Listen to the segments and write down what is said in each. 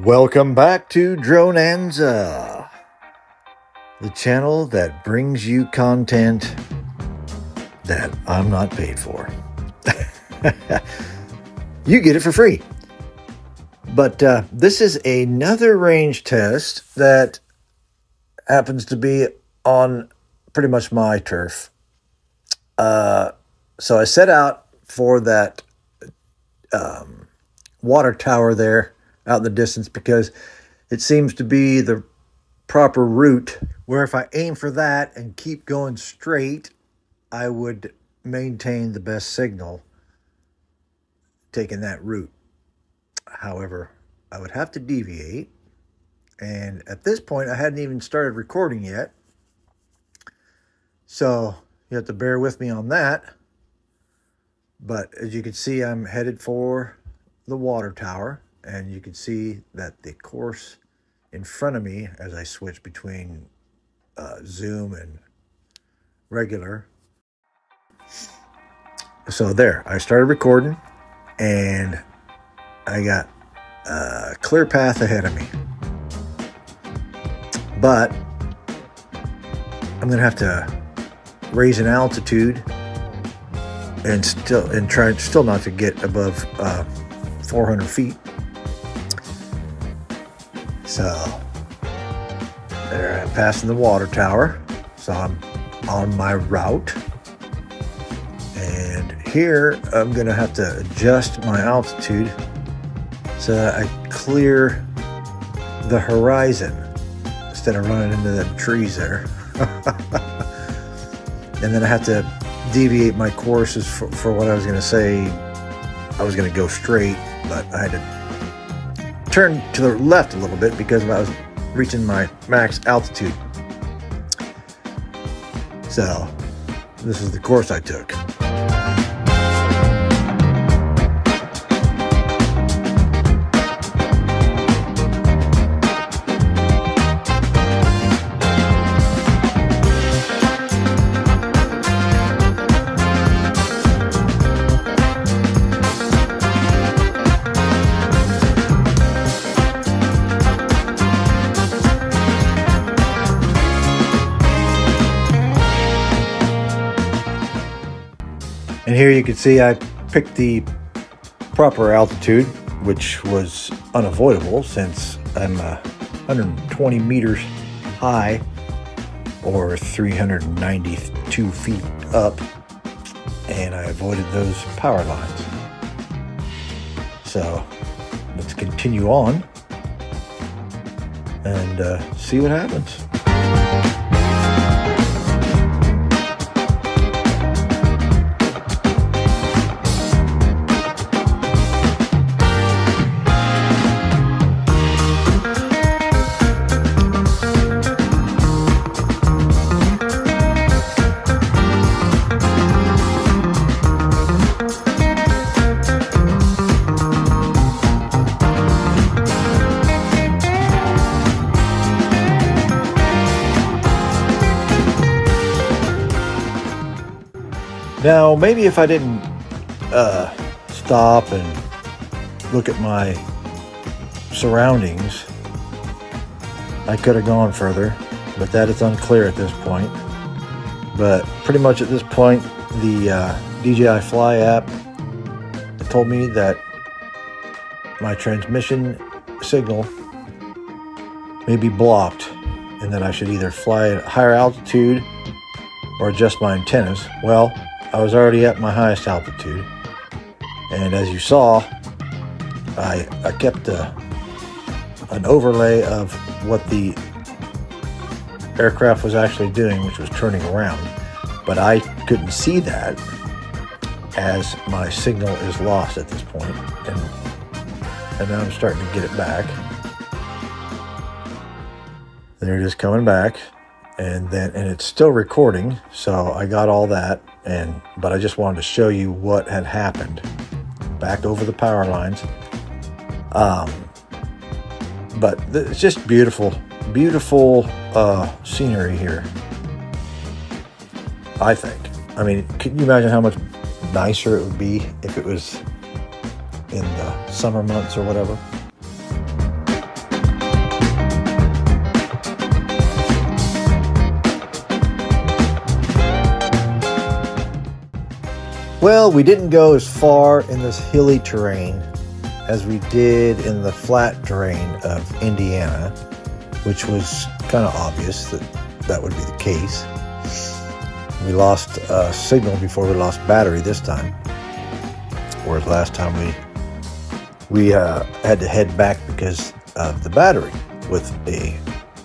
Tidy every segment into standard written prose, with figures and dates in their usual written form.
Welcome back to Dronanza, the channel that brings you content that I'm not paid for. You get it for free. But this is another range test that happens to be on pretty much my turf. So I set out for that water tower there out in the distance because it seems to be the proper route where if I aim for that and keep going straight, I would maintain the best signal taking that route. However, I would have to deviate, and at this point I hadn't even started recording yet, so you have to bear with me on that. But as you can see, I'm headed for the water tower, and you can see that the course in front of me as I switch between zoom and regular. So there, I started recording, and I got a clear path ahead of me. But I'm gonna have to raise an altitude and try still not to get above 400 feet. So there, I'm passing the water tower, so I'm on my route. And here I'm gonna have to adjust my altitude so that I clear the horizon instead of running into the trees there. And then I have to deviate my courses for what I was gonna say. I was gonna go straight, but I had to turn to the left a little bit because I was reaching my max altitude. So this is the course I took. And here you can see I picked the proper altitude, which was unavoidable since I'm 120 meters high, or 392 feet up, and I avoided those power lines. So let's continue on and see what happens. Now, maybe if I didn't stop and look at my surroundings, I could have gone further, but that is unclear at this point. But pretty much at this point, the DJI Fly app told me that my transmission signal may be blocked and that I should either fly at higher altitude or adjust my antennas. Well, I was already at my highest altitude, and as you saw, I kept an overlay of what the aircraft was actually doing, which was turning around, but I couldn't see that as my signal is lost at this point, and now I'm starting to get it back. There it is coming back, and it's still recording, so I got all that. But I just wanted to show you what had happened back over the power lines. But it's just beautiful scenery here, I think. I mean, can you imagine how much nicer it would be if it was in the summer months or whatever? Well, we didn't go as far in this hilly terrain as we did in the flat terrain of Indiana, which was kind of obvious that that would be the case. We lost signal before we lost battery this time, whereas last time we had to head back because of the battery with a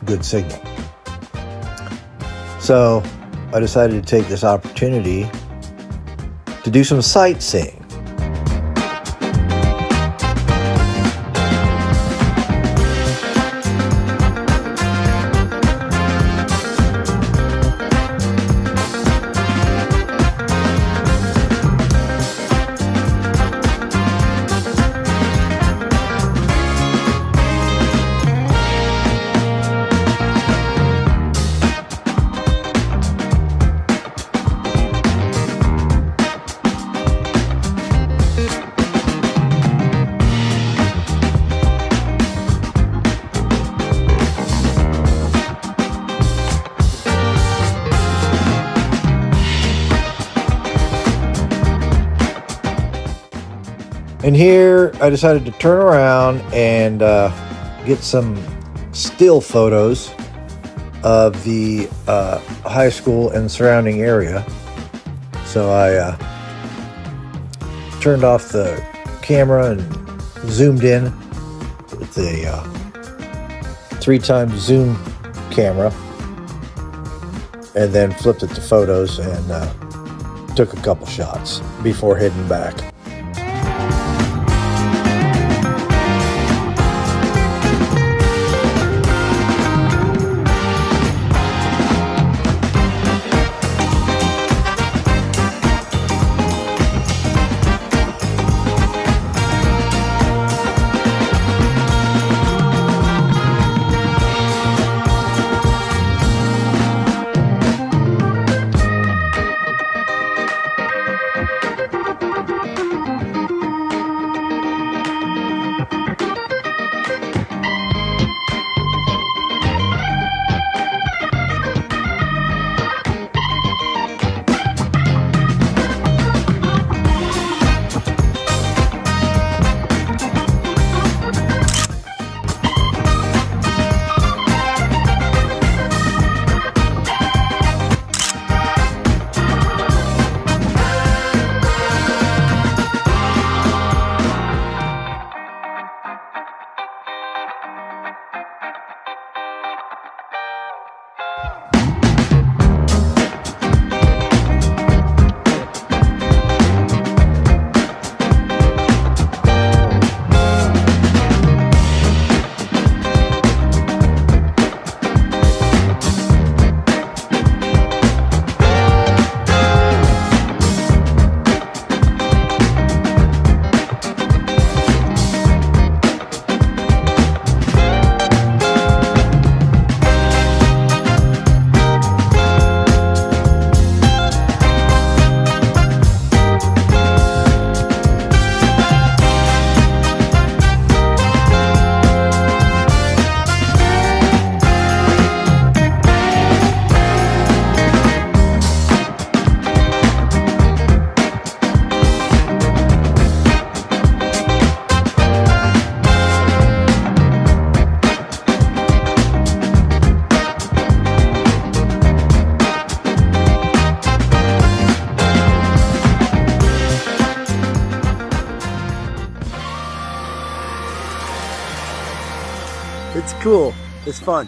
good signal. So I decided to take this opportunity to do some sightseeing. And here I decided to turn around and get some still photos of the high school and surrounding area. So I turned off the camera and zoomed in with the 3x zoom camera, and then flipped it to photos and took a couple shots before heading back. It's cool. It's fun.